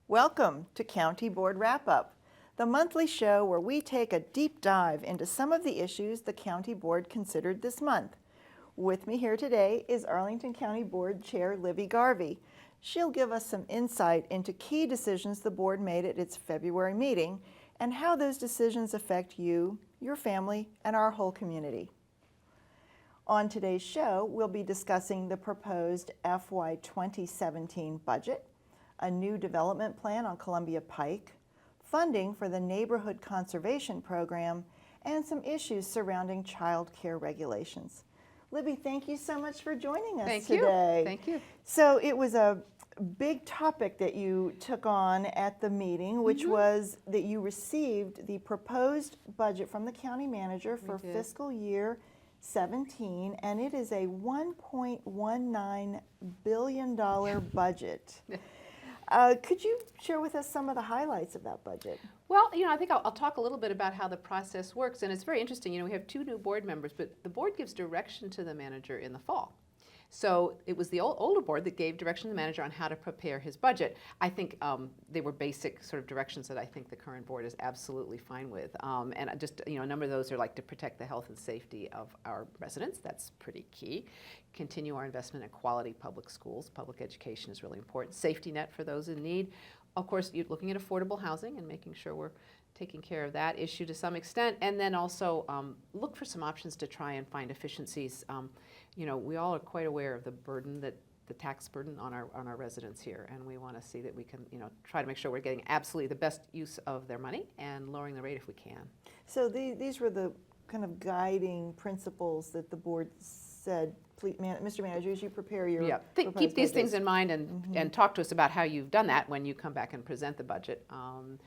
Welcome to County Board Wrap-Up, the monthly show where we take a deep dive into some of the issues the County Board considered this month. With me here today is Arlington County Board Chair Libby Garvey. She'll give us some insight into key decisions the board made at its February meeting and how those decisions affect you, your family, and our whole community. On today's show, we'll be discussing the proposed FY 2017 budget, a new development plan on Columbia Pike, funding for the Neighborhood Conservation Program, and some issues surrounding child care regulations. Libby, thank you so much for joining us today. Thank you. So it was a big topic that you took on at the meeting, which was that you received the proposed budget from the county manager for fiscal year 17, and it is a $1.19 billion budget. Could you share with us some of the highlights of that budget? Well, I think I'll talk a little bit about how the process works, and it's very interesting. We have two new board members, but the board gives direction to the manager in the fall. So it was the older board that gave direction to the manager on how to prepare his budget. I think they were basic sort of directions that I think the current board is absolutely fine with. And just, a number of those are like to protect the health and safety of our residents. That's pretty key. Continue our investment in quality public schools. Public education is really important. Safety net for those in need. Of course, you're looking at affordable housing and making sure we're taking care of that issue to some extent, and then also look for some options to try and find efficiencies. We all are quite aware of the burden the tax burden on our residents here, and we want to see that we can, try to make sure we're getting absolutely the best use of their money and lowering the rate if we can. So these were the kind of guiding principles that the board said, please, Mr. Manager, as you prepare your keep these things in mind and talk to us about how you've done that when you come back and present the budget and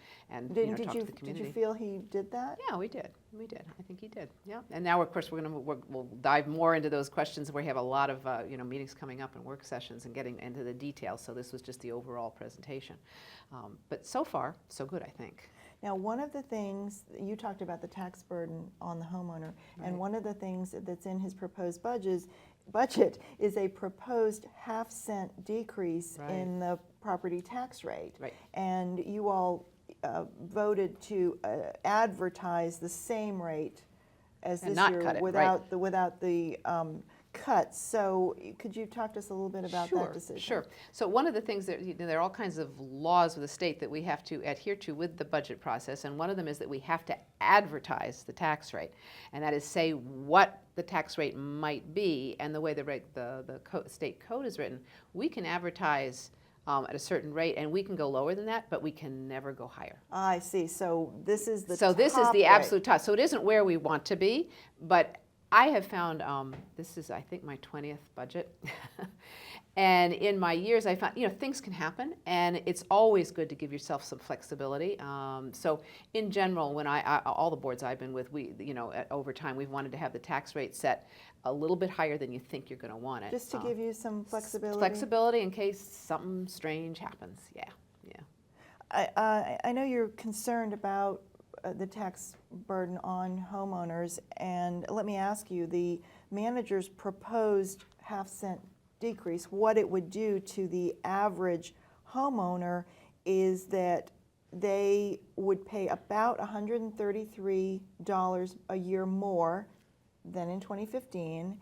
talk to the community. Did you feel he did that? Yeah, we did. I think he did. Yeah, and now of course we'll dive more into those questions. We have a lot of meetings coming up and work sessions and getting into the details. So this was just the overall presentation, but so far so good, I think. Now, one of the things, you talked about the tax burden on the homeowner, and one of the things that's in his proposed budget is a proposed half-cent decrease in the property tax rate. Right. And you all voted to advertise the same rate as and this not year cut it, without the cuts. So could you talk to us a little bit about that decision? Sure. So one of the things that there are all kinds of laws with the state that we have to adhere to with the budget process, and one of them is that we have to advertise the tax rate, and that is say what the tax rate might be, and the way the state code is written, we can advertise at a certain rate, and we can go lower than that, but we can never go higher. I see. So this is the absolute top. So it isn't where we want to be, but I have found, this is I think my 20th budget, and in my years I found, things can happen, and it's always good to give yourself some flexibility. So in general, when all the boards I've been with, we, over time we've wanted to have the tax rate set a little bit higher than you think you're going to want it. Just to give you some flexibility? Flexibility in case something strange happens, yeah. I know you're concerned about the tax burden on homeowners, and let me ask you, the manager's proposed half-cent decrease, what it would do to the average homeowner is that they would pay about $133 a year more than in 2015,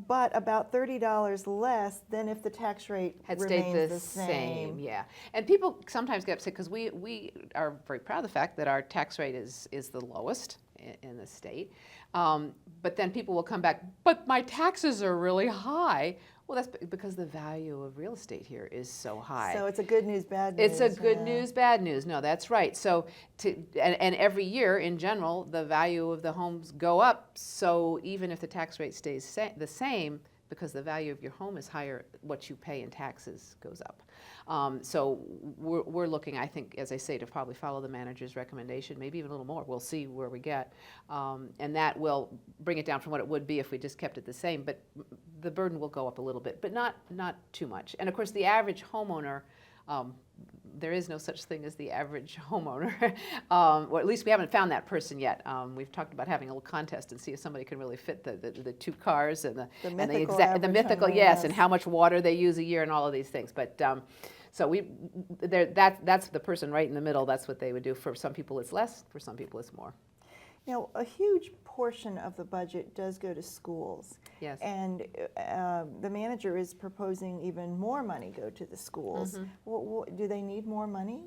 but about $30 less than if the tax rate had remains stayed the same. Yeah. And people sometimes get upset because we are very proud of the fact that our tax rate is the lowest in the state. But then people will come back, but my taxes are really high. Well, that's because the value of real estate here is so high. So it's a good news, bad news. It's a good news, bad news. No, that's right. So, and every year in general, the value of the homes go up. So even if the tax rate stays the same, because the value of your home is higher, what you pay in taxes goes up. So we're looking, I think, as I say, to probably follow the manager's recommendation, maybe even a little more. We'll see where we get. And that will bring it down from what it would be if we just kept it the same. But the burden will go up a little bit, but not too much. And of course, the average homeowner, there is no such thing as the average homeowner, or at least we haven't found that person yet. We've talked about having a little contest and see if somebody can really fit the 2 cars and The and mythical the average mythical, homeowner, yes, yes. and how much water they use a year and all of these things. But so that's the person right in the middle. That's what they would do. For some people it's less, for some people it's more. Now, a huge portion of the budget does go to schools. Yes. And the manager is proposing even more money go to the schools. Do they need more money?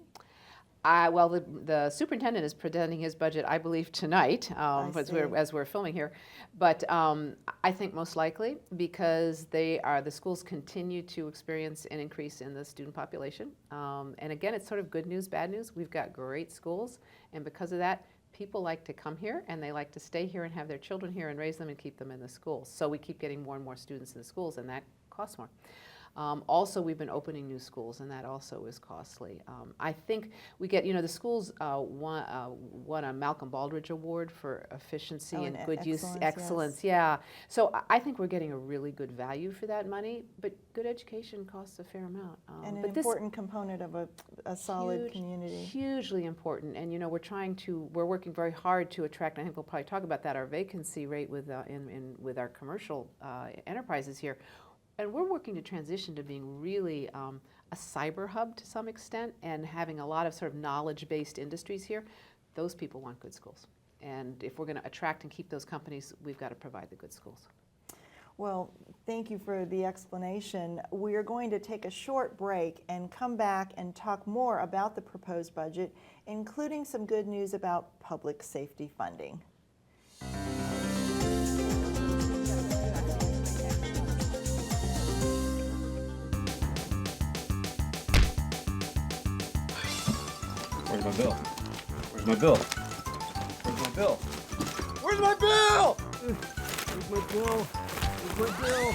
Well, the superintendent is presenting his budget, I believe, tonight, as we're filming here. But I think most likely because the schools continue to experience an increase in the student population. And again, it's sort of good news, bad news. We've got great schools, and because of that, people like to come here and they like to stay here and have their children here and raise them and keep them in the schools. So we keep getting more and more students in the schools, and that costs more. Also, we've been opening new schools, and that also is costly. I think we get, the schools won a Malcolm Baldrige Award for efficiency and good use, excellence. Yeah. So I think we're getting a really good value for that money, but good education costs a fair amount. And an important component of a solid community. Hugely important, and we're working very hard to attract. I think we'll probably talk about that. Our vacancy rate with our commercial enterprises here. And we're working to transition to being really a cyber hub to some extent and having a lot of sort of knowledge-based industries here. Those people want good schools. And if we're going to attract and keep those companies, we've got to provide the good schools. Well, thank you for the explanation. We are going to take a short break and come back and talk more about the proposed budget, including some good news about public safety funding. Where's my bill? Where's my bill? Where's my bill? Where's my bill? Where's my bill? Where's my bill?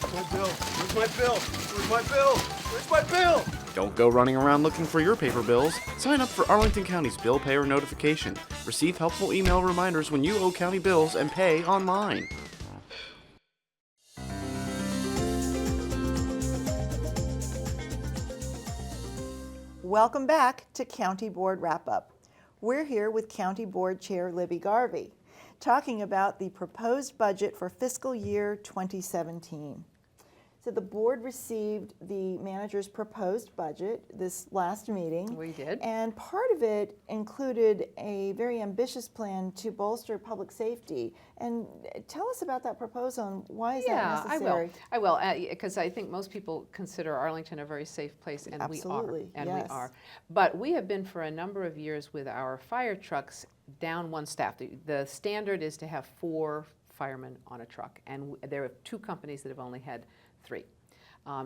Where's my bill? Where's my bill? Where's my bill? Where's my bill? Don't go running around looking for your paper bills. Sign up for Arlington County's bill payer notification. Receive helpful email reminders when you owe county bills and pay online. Welcome back to County Board Wrap-Up. We're here with County Board Chair Libby Garvey, talking about the proposed budget for fiscal year 2017. So the board received the manager's proposed budget this last meeting. We did. And part of it included a very ambitious plan to bolster public safety. And tell us about that proposal and why is that necessary? I will, because I think most people consider Arlington a very safe place, and Absolutely, we yes. are. But we have been for a number of years with our fire trucks down one staff. The standard is to have 4 firemen on a truck, and there are 2 companies that have only had 3.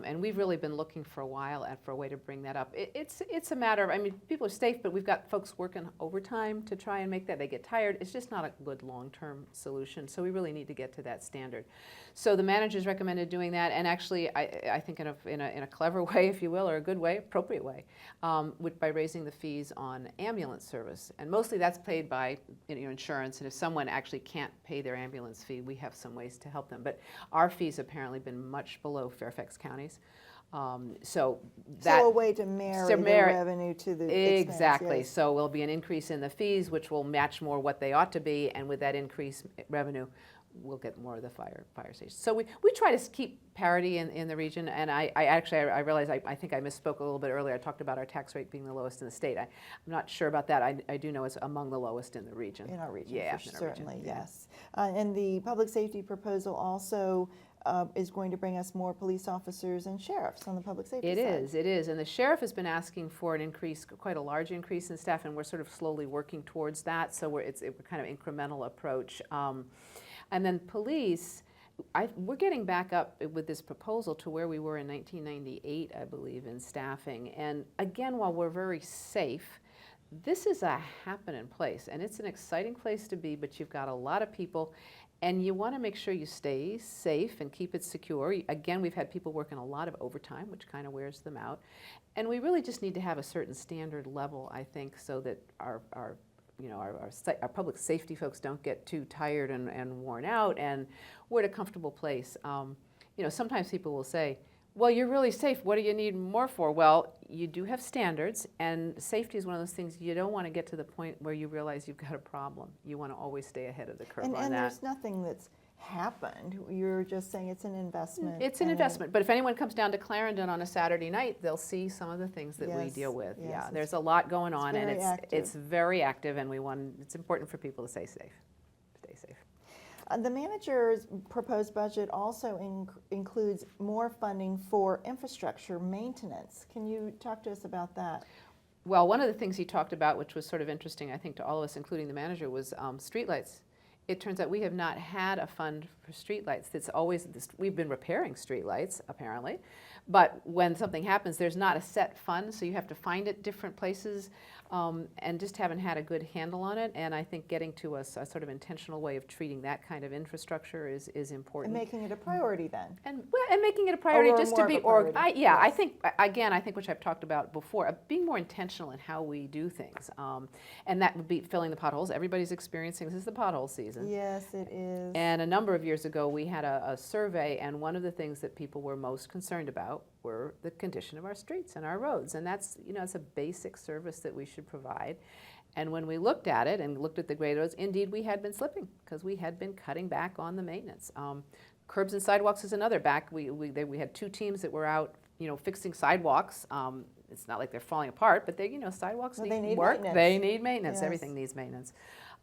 And we've really been looking for a while for a way to bring that up. It's a matter of, people are safe, but we've got folks working overtime to try and make that. They get tired. It's just not a good long-term solution. So we really need to get to that standard. So the managers recommended doing that, and actually, I think in a clever way, if you will, or a good way, appropriate way, by raising the fees on ambulance service. And mostly that's paid by insurance. And if someone actually can't pay their ambulance fee, we have some ways to help them. But our fees apparently been much below Fairfax County's. So a way to marry the revenue to the expense. Exactly. Yes. So will be an increase in the fees, which will match more what they ought to be, and with that increased revenue, we'll get more of the fire stations. So we try to keep parity in the region, and I realize I think I misspoke a little bit earlier. I talked about our tax rate being the lowest in the state. I'm not sure about that. I do know it's among the lowest in the region. In our region, yeah, certainly, region, yes. And the public safety proposal also is going to bring us more police officers and sheriffs on the public safety side. It is. And the sheriff has been asking for an increase, quite a large increase in staff, and we're sort of slowly working towards that. So we're kind of incremental approach. And then police, we're getting back up with this proposal to where we were in 1998, I believe, in staffing. And again, while we're very safe, this is a happening place, and it's an exciting place to be, but you've got a lot of people, and you want to make sure you stay safe and keep it secure. Again, we've had people working a lot of overtime, which kind of wears them out. And we really just need to have a certain standard level, I think, so that our public safety folks don't get too tired and worn out, and we're at a comfortable place. Sometimes people will say, Well, you're really safe. What do you need more for? Well, you do have standards, and safety is one of those things you don't want to get to the point where you realize you've got a problem. You want to always stay ahead of the curve on And that. there's nothing that's happened. You're just saying it's an investment. It's an and investment, but if anyone comes down to Clarendon on a Saturday night, they'll see some of the things that we Yes, deal with. yes, Yeah, it's- there's a lot going on, and very active. it's very active, and it's important for people to stay safe. Stay safe. The manager's proposed budget also includes more funding for infrastructure maintenance. Can you talk to us about that? Well, one of the things he talked about, which was sort of interesting, I think, to all of us, including the manager, was streetlights. It turns out we have not had a fund for streetlights. We've been repairing streetlights, apparently, but when something happens, there's not a set fund, so you have to find it different places, and just haven't had a good handle on it. And I think getting to a sort of intentional way of treating that kind of infrastructure is important. And making it a priority then? And making it a priority Or just more to of be, a priority, I yes. think, which I've talked about before, being more intentional in how we do things. And that would be filling the potholes. Everybody's experiencing, this is the pothole season. Yes, it is. And a number of years ago, we had a survey, and one of the things that people were most concerned about were the condition of our streets and our roads. And that's, it's a basic service that we should provide. And when we looked at it and looked at the grade roads, indeed, we had been slipping because we had been cutting back on the maintenance. Curbs and sidewalks is another we had two teams that were out, fixing sidewalks. It's not like they're falling apart, but sidewalks Well, they need work. maintenance. They need maintenance. Yes. Everything needs maintenance.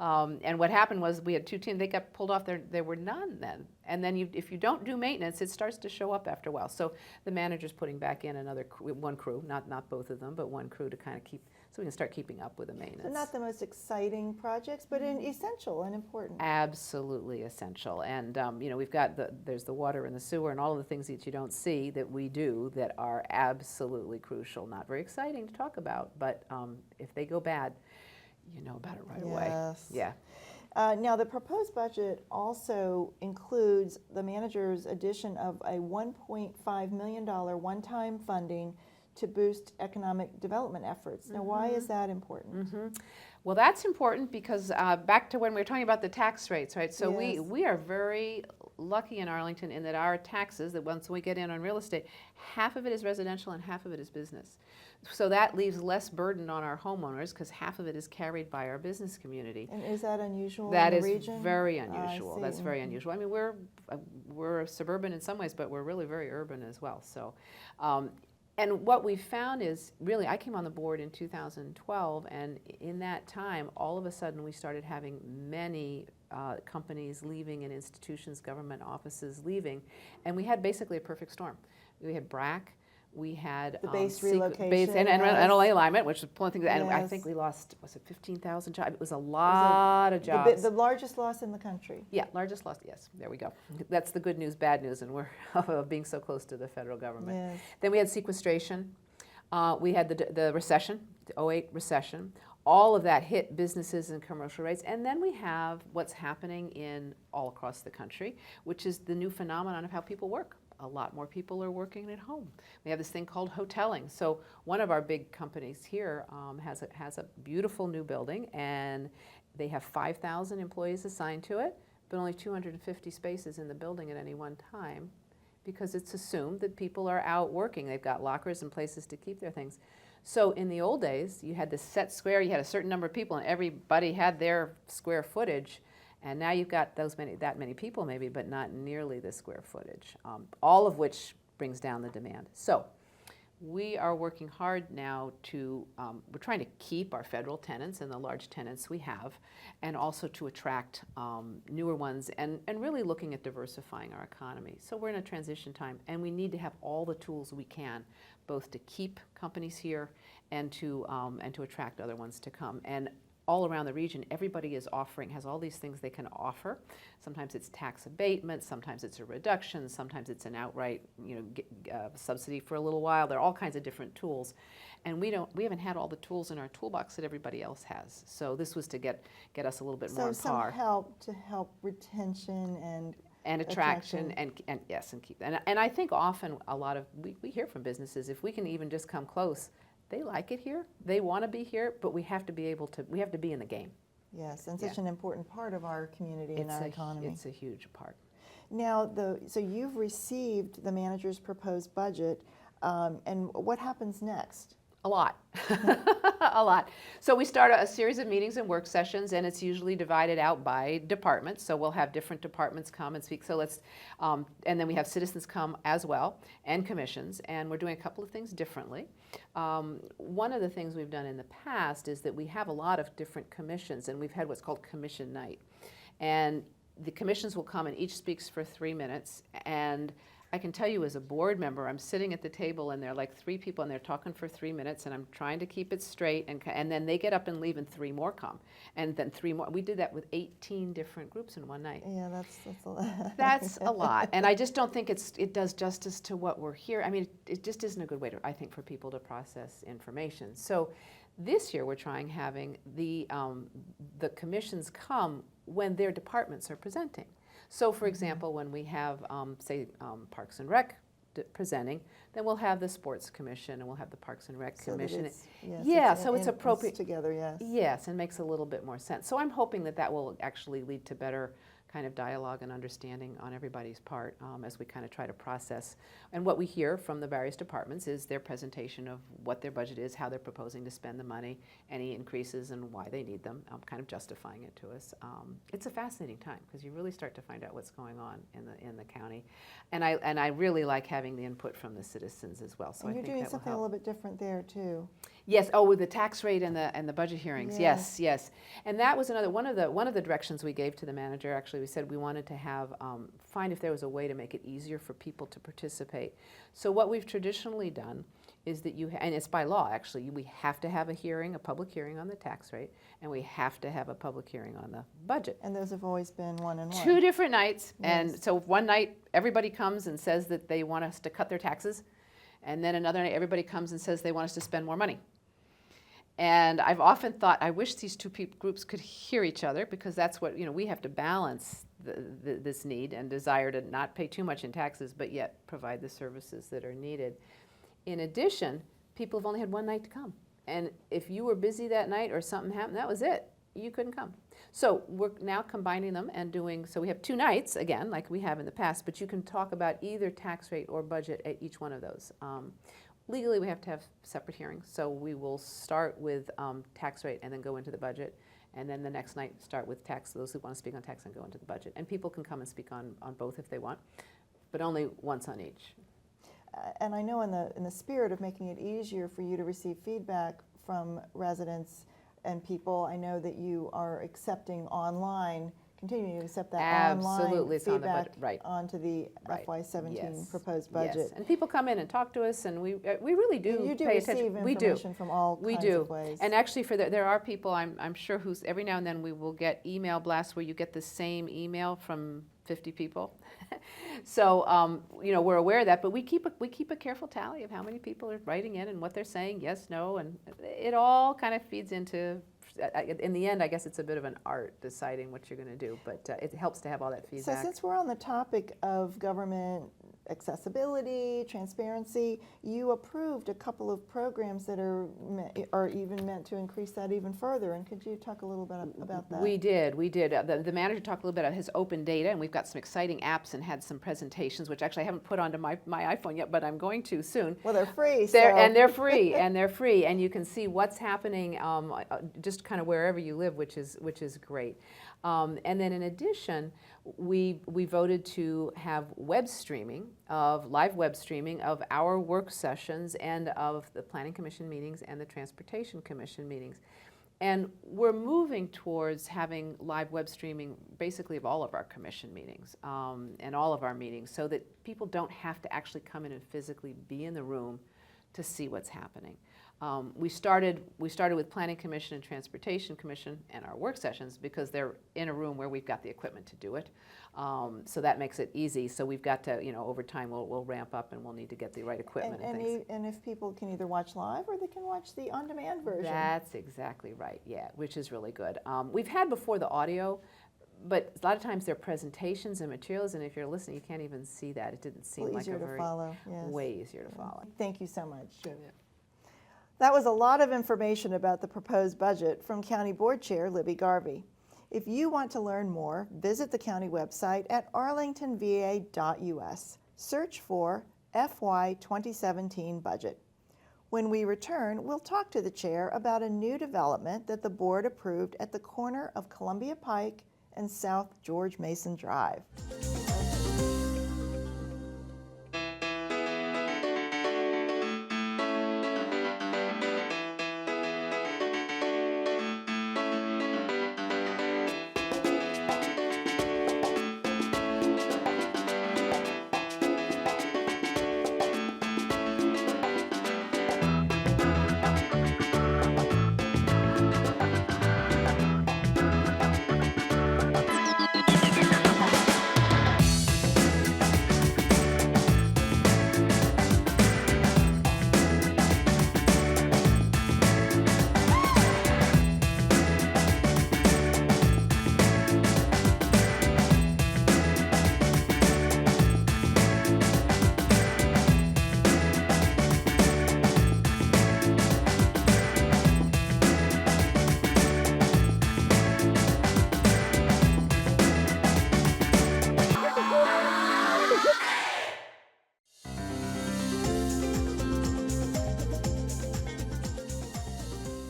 And what happened was we had two teams, they got pulled off, there were none then. And then if you don't do maintenance, it starts to show up after a while. So the manager's putting back in one crew, not both of them, but one crew to kind of so we can start keeping up with the maintenance. So not the most exciting projects, but essential and important. Absolutely essential. And, we've got there's the water and the sewer and all of the things that you don't see that we do that are absolutely crucial. Not very exciting to talk about, but if they go bad, you know about it right away. Yes. Yeah. Now, the proposed budget also includes the manager's addition of a $1.5 million one-time funding to boost economic development efforts. Now, why is that important? Well, that's important because back to when we were talking about the tax rates, right? So Yes. we are very lucky in Arlington in that our taxes, that once we get in on real estate, half of it is residential and half of it is business. So that leaves less burden on our homeowners because half of it is carried by our business community. And is that unusual That in the is region? very I unusual. see. That's very unusual. I mean, we're suburban in some ways, but we're really very urban as well. So, and what we found is, really, I came on the board in 2012, and in that time, all of a sudden, we started having many companies leaving and institutions, government offices leaving, and we had basically a perfect storm. We had BRAC. We had The base base relocation, and yes. NLA alignment, which was pulling things. And I Yes. think we lost, was it 15,000 jobs? It was a lot of jobs. The largest loss in the country. Yeah, largest loss. Yes, there we go. That's the good news, bad news, and we're being so close to the federal government. Yes. Then we had sequestration. We had the recession, the '08 recession. All of that hit businesses and commercial rates. And then we have what's happening in all across the country, which is the new phenomenon of how people work. A lot more people are working at home. We have this thing called hoteling. So one of our big companies here has a beautiful new building, and they have 5,000 employees assigned to it, but only 250 spaces in the building at any one time, because it's assumed that people are out working. They've got lockers and places to keep their things. So in the old days, you had this set square, you had a certain number of people, and everybody had their square footage. And now you've got that many people maybe, but not nearly the square footage, all of which brings down the demand. So we are working hard now we're trying to keep our federal tenants and the large tenants we have, and also to attract newer ones, and really looking at diversifying our economy. So we're in a transition time, and we need to have all the tools we can, both to keep companies here and to attract other ones to come. And all around the region, everybody has all these things they can offer. Sometimes it's tax abatement, sometimes it's a reduction, sometimes it's an outright, subsidy for a little while. There are all kinds of different tools, and we haven't had all the tools in our toolbox that everybody else has. So this was to get us a little bit more on So par. some help to help retention and attraction and keep. And I think often we hear from businesses, if we can even just come close, they like it here, they want to be here, but we have to be in the game. Yes, and such an important part of our community and our economy. It's a huge part. Now, so you've received the manager's proposed budget, and what happens next? A lot, a lot. So we start a series of meetings and work sessions, and it's usually divided out by departments. So we'll have different departments come and speak. So and then we have citizens come as well, and commissions, and we're doing a couple of things differently. One of the things we've done in the past is that we have a lot of different commissions, and we've had what's called commission night. And the commissions will come and each speaks for 3 minutes, and I can tell you as a board member, I'm sitting at the table and there are like 3 people and they're talking for 3 minutes and I'm trying to keep it straight, and then they get up and leave and 3 more come. And then 3 more. We did that with 18 different groups in one night. Yeah, that's a lot. That's a lot. And I just don't think it does justice to what we're here. I mean, it just isn't a good way, I think, for people to process information. So this year we're trying having the commissions come when their departments are presenting. So, for example, when we have, say, Parks and Rec presenting, then we'll have the Sports Commission and we'll have the Parks and Rec Commission. So it's appropriate. Together, yes. Yes, and makes a little bit more sense. So I'm hoping that will actually lead to better kind of dialogue and understanding on everybody's part as we kind of try to process. And what we hear from the various departments is their presentation of what their budget is, how they're proposing to spend the money, any increases and why they need them, kind of justifying it to us. It's a fascinating time because you really start to find out what's going on in the county. And I really like having the input from the citizens as well. So and I you're think doing that something a will help. little bit different there too. Yes. Oh, with the tax rate and the budget hearings. Yeah. Yes. And that was another one of the directions we gave to the manager. Actually, we said we wanted to have find if there was a way to make it easier for people to participate. So what we've traditionally done is that and it's by law actually, we have to have a public hearing on the tax rate, and we have to have a public hearing on the budget. And those have always been one and one. 2 different nights, and Yes. so one night everybody comes and says that they want us to cut their taxes, and then another night everybody comes and says they want us to spend more money. And I've often thought, I wish these 2 groups could hear each other, because that's what, we have to balance this need and desire to not pay too much in taxes, but yet provide the services that are needed. In addition, people have only had one night to come. And if you were busy that night or something happened, that was it. You couldn't come. So we're now combining them and so we have 2 nights, again, like we have in the past, but you can talk about either tax rate or budget at each one of those. Legally, we have to have separate hearings, so we will start with tax rate and then go into the budget, and then the next night start with tax, those who want to speak on tax and go into the budget. And people can come and speak on both if they want, but only once on each. And I know in the spirit of making it easier for you to receive feedback from residents and people, I know that you are accepting online, continuing to accept that Absolutely. online It's on the feedback budget, right. onto the Right. FY17 Yes. proposed budget. Yes, and people come in and talk to us, and we really do You do pay receive attention. We do. information from all We kinds do. of ways. And actually, there are people I'm sure who's every now and then we will get email blasts where you get the same email from 50 people. So we're aware of that, but we keep a careful tally of how many people are writing in and what they're saying, yes, no, and it all kind of feeds into. In the end, I guess it's a bit of an art deciding what you're going to do, but it helps to have all that So feedback. since we're on the topic of government accessibility, transparency, you approved a couple of programs that are even meant to increase that even further. And could you talk a little bit about that? We did. The manager talked a little bit about his open data, and we've got some exciting apps and had some presentations, which actually I haven't put onto my iPhone yet, but I'm going to soon. Well, they're free. And they're free, and you can see what's happening just kind of wherever you live, which is great. And then in addition, we voted to have live web streaming of our work sessions and of the Planning Commission meetings and the Transportation Commission meetings. And we're moving towards having live web streaming basically of all of our commission meetings and all of our meetings, so that people don't have to actually come in and physically be in the room to see what's happening. We started with Planning Commission and Transportation Commission and our work sessions because they're in a room where we've got the equipment to do it. So that makes it easy. So we've got to, over time we'll ramp up and we'll need to get the right equipment and things. And if people can either watch live or they can watch the on-demand version. That's exactly right, yeah, which is really good. We've had before the audio, but a lot of times they're presentations and materials, and if you're listening, you can't even see that. It didn't seem like easier to follow, yes. way easier to follow. Thank you so much. That was a lot of information about the proposed budget from County Board Chair Libby Garvey. If you want to learn more, visit the county website at arlingtonva.us. Search for FY 2017 budget. When we return, we'll talk to the chair about a new development that the board approved at the corner of Columbia Pike and South George Mason Drive.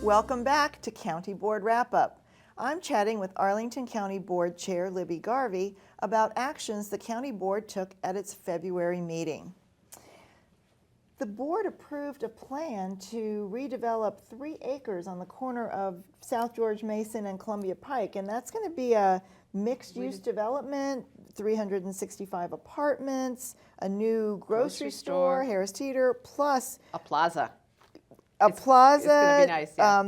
Welcome back to County Board Wrap-Up. I'm chatting with Arlington County Board Chair Libby Garvey about actions the County Board took at its February meeting. The board approved a plan to redevelop 3 acres on the corner of South George Mason and Columbia Pike, and that's going to be a mixed-use development, 365 apartments, a new grocery store, Harris Teeter, plus A plaza. a plaza, It's gonna be nice, yeah.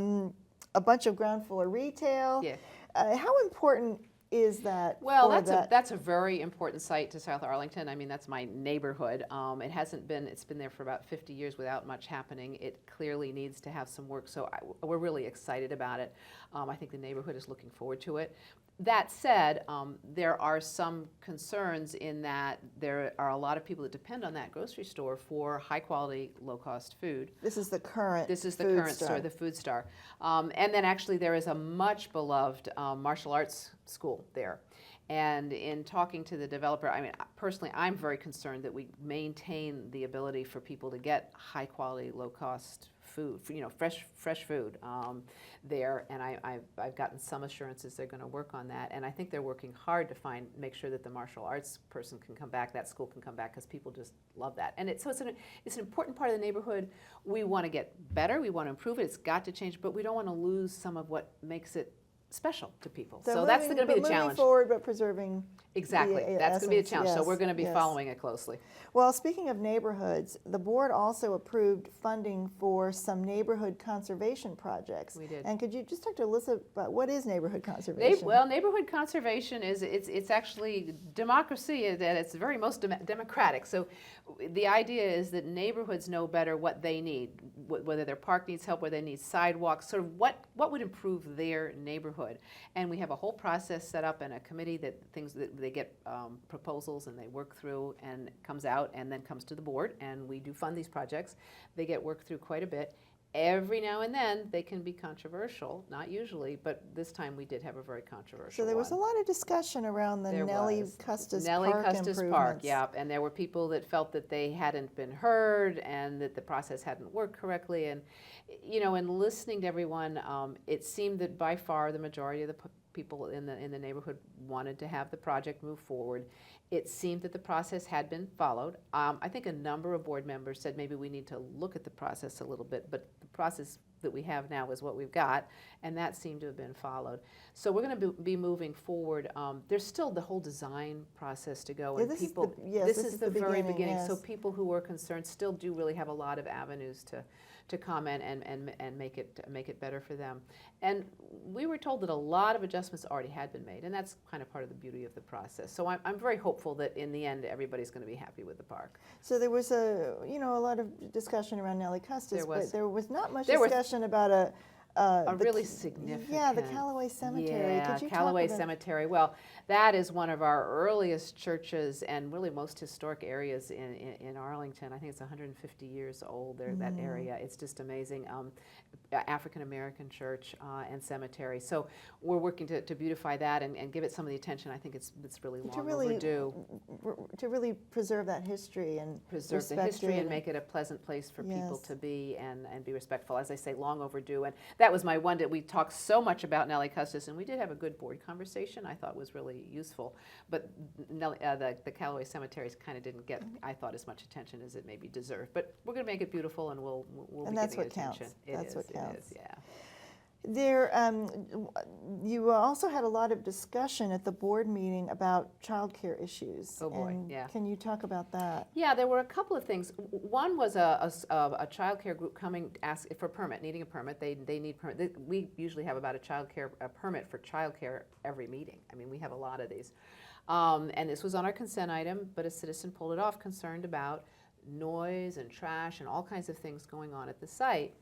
A bunch of ground floor retail. Yeah. How important is that? Well, for that's a very important site to South Arlington. I mean, that's my neighborhood. It's been there for about 50 years without much happening. It clearly needs to have some work, so we're really excited about it. I think the neighborhood is looking forward to it. That said, there are some concerns in that there are a lot of people that depend on that grocery store for high-quality, low-cost food. This is the current. This is the food current store, the Food Star. And then actually there is a much beloved martial arts school there. And in talking to the developer, I mean, personally, I'm very concerned that we maintain the ability for people to get high quality, low cost food, fresh food there. And I've gotten some assurances they're going to work on that. And I think they're working hard to make sure that the martial arts person can come back, that school can come back, because people just love that. And it's an important part of the neighborhood. We want to get better, we want to improve it, it's got to change, but we don't want to lose some of what makes it special to people. So that's going to be the challenge. Moving forward, but preserving. Exactly. That's going to be the challenge. Yes, so we're going to be yes. following it closely. Well, speaking of neighborhoods, the board also approved funding for some neighborhood conservation projects. We did. And could you just talk to Alyssa about what is neighborhood conservation? Well, neighborhood conservation it's actually democracy at its very most democratic. So the idea is that neighborhoods know better what they need, whether their park needs help, whether they need sidewalks, sort of what would improve their neighborhood. And we have a whole process set up and a committee that they get proposals and they work through, and it comes out and then comes to the board, and we do fund these projects. They get worked through quite a bit. Every now and then they can be controversial, not usually, but this time we did have a very controversial So there was a lot of discussion around the Nellie Custis Park, yeah, and there were people that felt that they hadn't been heard and that the process hadn't worked correctly. And in listening to everyone, it seemed that by far the majority of the people in the neighborhood wanted to have the project move forward. It seemed that the process had been followed. I think a number of board members said maybe we need to look at the process a little bit, but the process that we have now is what we've got, and that seemed to have been followed. So we're going to be moving forward. There's still the whole design process to go, and this people. Is this is the very beginning. Yes. So people who were concerned still do really have a lot of avenues to comment and make it better for them. And we were told that a lot of adjustments already had been made, and that's kind of part of the beauty of the process. So I'm very hopeful that in the end everybody's going to be happy with the park. So there was a lot of discussion around Nellie Custis, but there was not much There was- discussion about A really significant. Yeah, the Callaway Cemetery. Yeah, Could you Callaway talk about Cemetery. Well, that is one of our earliest churches and really most historic areas in Arlington. I think it's 150 years old, there, that area. It's just amazing. African-American church and cemetery. So we're working to beautify that and give it some of the attention. I think it's really long overdue. To really preserve that history and Preserve the respect history it and make it a pleasant place for people Yes. to be and be respectful. As I say, long overdue. And that was my one that we talked so much about Nellie Custis, and we did have a good board conversation. I thought was really useful. But the Callaway Cemeteries kind of didn't get, I thought, as much attention as it maybe deserved. But we're going to make it beautiful, and we'll And be that's giving what it attention. counts. It That's is, what it counts. is, yeah. There, you also had a lot of discussion at the board meeting about childcare issues. Oh, boy, And yeah. Can you talk about that? Yeah, there were a couple of things. One was a child care group coming ask for a permit, needing a permit. They need permit. We usually have about a permit for child care every meeting. I mean, we have a lot of these. And this was on our consent item, but a citizen pulled it off, concerned about noise and trash and all kinds of things going on at the site.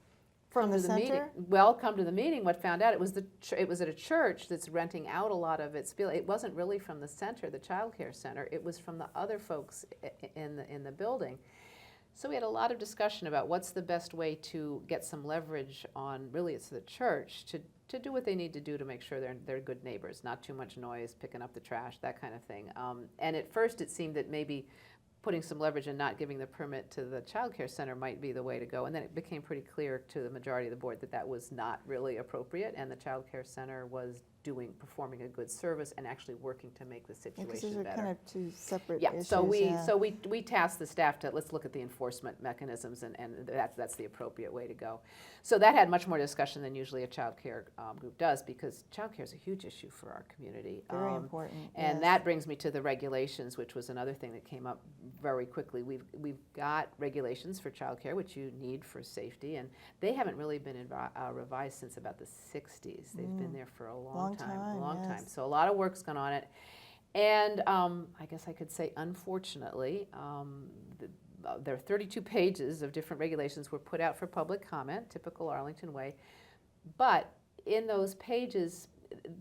From Come the to the meeting. center? Well, come to the meeting, what found out, it was at a church that's renting out a lot of its building. It wasn't really from the center, the child care center. It was from the other folks in the building. So we had a lot of discussion about what's the best way to get some leverage on, really it's the church, to do what they need to do to make sure they're good neighbors, not too much noise, picking up the trash, that kind of thing. And at first it seemed that maybe putting some leverage and not giving the permit to the child care center might be the way to go. And then it became pretty clear to the majority of the board that that was not really appropriate, and the child care center was performing a good service and actually working to make the Because situation those are better. kind of two separate Yeah, issues. so we tasked the staff to, let's look at the enforcement mechanisms, and that's the appropriate way to go. So that had much more discussion than usually a child care group does, because child care is a huge issue for our community. Very important, And yes. that brings me to the regulations, which was another thing that came up very quickly. We've got regulations for child care, which you need for safety, and they haven't really been revised since about the 60s. They've been there for a long time. yes. So a lot of work's gone on it. And I guess I could say, unfortunately, there are 32 pages of different regulations were put out for public comment, typical Arlington way. But in those pages,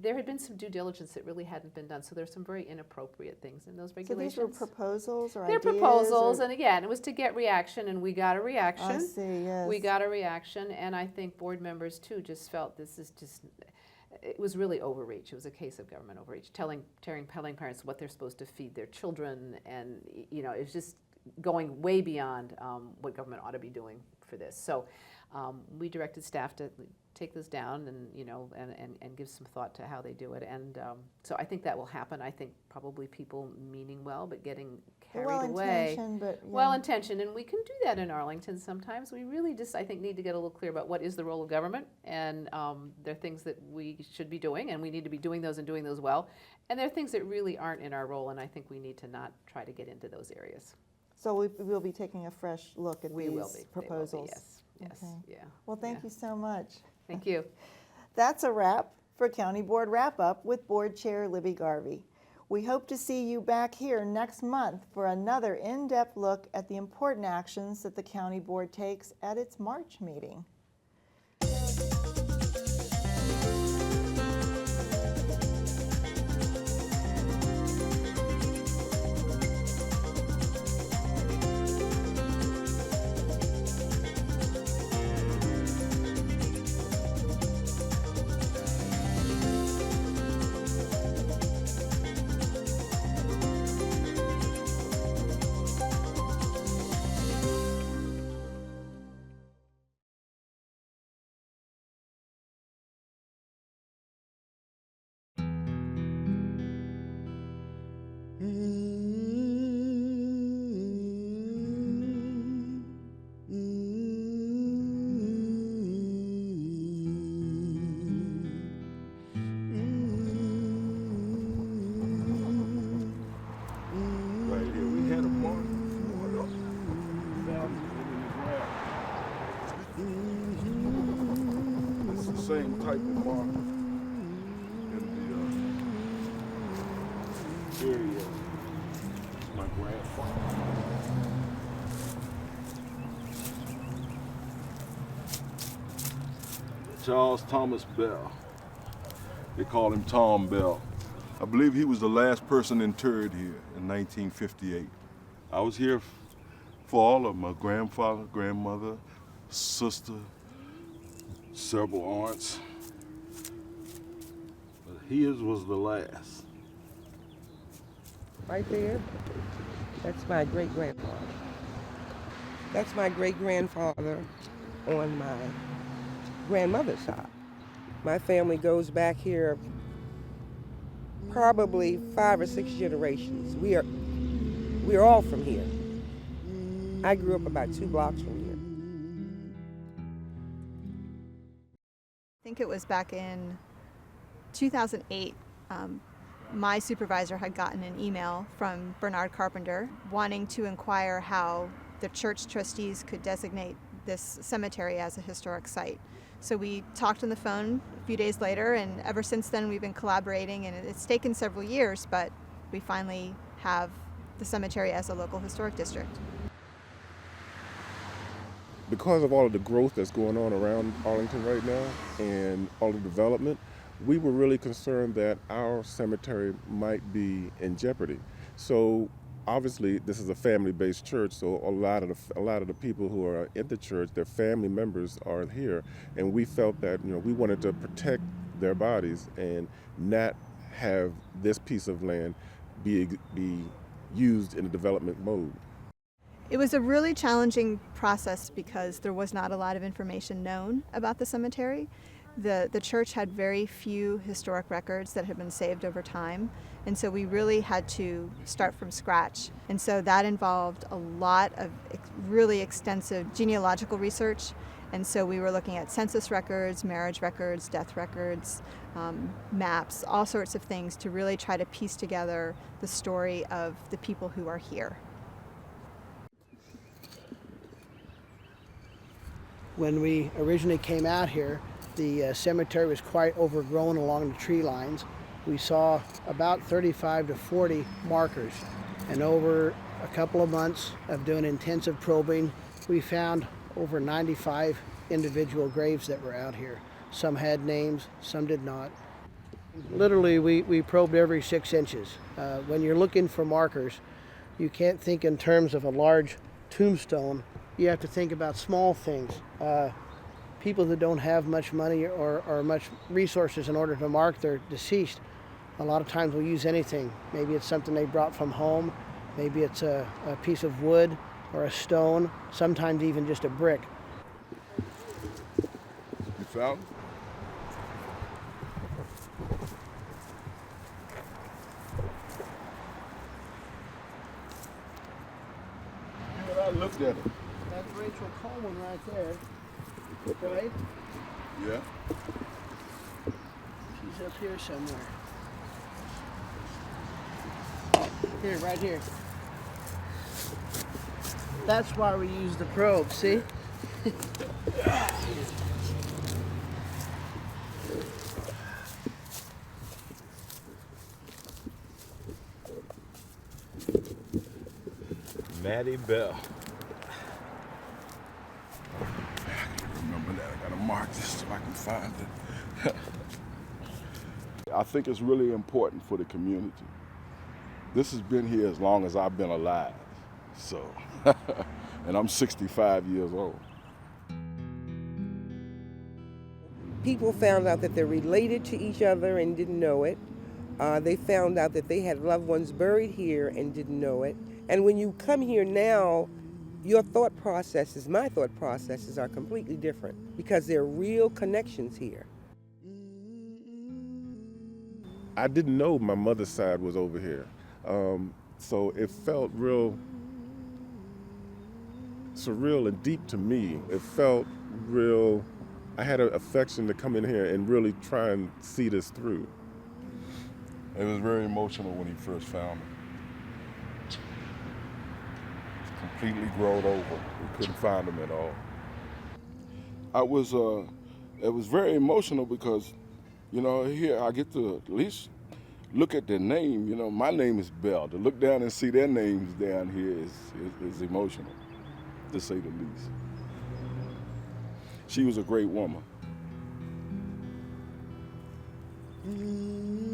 there had been some due diligence that really hadn't been done. So there's some very inappropriate things in those So regulations. these were proposals or They're ideas? proposals, or- and again, it was to get reaction, and we got a reaction. I see, yes. We got a reaction, and I think board members too just felt this is just, it was really overreach. It was a case of government overreach, telling parents what they're supposed to feed their children, and it was just going way beyond what government ought to be doing for this. So we directed staff to take this down and give some thought to how they do it. And so I think that will happen. I think probably people meaning well, but getting carried away. Well-intentioned, but, yeah. Well-intentioned, and we can do that in Arlington sometimes. We really just, I think, need to get a little clear about what is the role of government, and there are things that we should be doing, and we need to be doing those and doing those well. And there are things that really aren't in our role, and I think we need to not try to get into those areas. So we'll be taking a fresh look at We these will be. They will be, proposals. yes, Okay. yeah. Well, thank yeah. you so much. Thank you. That's a wrap for County Board Wrap-Up with Board Chair Libby Garvey. We hope to see you back here next month for another in-depth look at the important actions that the County Board takes at its March meeting. Right here, we had a mark for the value in the ground. It's the same type of mark in the area. My grandfather. Charles Thomas Bell. They call him Tom Bell. I believe he was the last person interred here in 1958. I was here for all of them, my grandfather, grandmother, sister, several aunts. But his was the last. Right there, that's my great-grandfather. That's my great-grandfather on my grandmother's side. My family goes back here probably 5 or 6 generations. We're all from here. I grew up about 2 blocks from here. I think it was back in 2008. My supervisor had gotten an email from Bernard Carpenter wanting to inquire how the church trustees could designate this cemetery as a historic site. So we talked on the phone a few days later, and ever since then we've been collaborating, and it's taken several years, but we finally have the cemetery as a local historic district. Because of all of the growth that's going on around Arlington right now and all the development, we were really concerned that our cemetery might be in jeopardy. So obviously this is a family-based church, so a lot of the people who are in the church, their family members are here, and we felt that we wanted to protect their bodies and not have this piece of land be used in a development mode. It was a really challenging process because there was not a lot of information known about the cemetery. The church had very few historic records that had been saved over time, and so we really had to start from scratch. And so that involved a lot of really extensive genealogical research, and so we were looking at census records, marriage records, death records, maps, all sorts of things to really try to piece together the story of the people who are here. When we originally came out here, the cemetery was quite overgrown along the tree lines. We saw about 35 to 40 markers, and over a couple of months of doing intensive probing, we found over 95 individual graves that were out here. Some had names, some did not. Literally, we probed every 6 inches. When you're looking for markers, you can't think in terms of a large tombstone. You have to think about small things. People that don't have much money or much resources in order to mark their deceased, a lot of times will use anything. Maybe it's something they brought from home, maybe it's a piece of wood or a stone, sometimes even just a brick. You found? I looked at it. That's Rachel Coleman right there, right? Yeah. She's up here somewhere. Here, right here. That's why we use the probe, see? Maddie Bell. Remember that. I gotta mark this so I can find it. I think it's really important for the community. This has been here as long as I've been alive, so, and I'm 65 years old. People found out that they're related to each other and didn't know it. They found out that they had loved ones buried here and didn't know it. And when you come here now, your thought processes, my thought processes are completely different because there are real connections here. I didn't know my mother's side was over here. So it felt real surreal and deep to me. It felt real, I had an affection to come in here and really try and see this through. It was very emotional when he first found me. Completely grown over. We couldn't find him at all. It was very emotional because, here I get to at least look at their name. My name is Bell. To look down and see their names down here is emotional, to say the least. She was a great woman. Mm-hmm.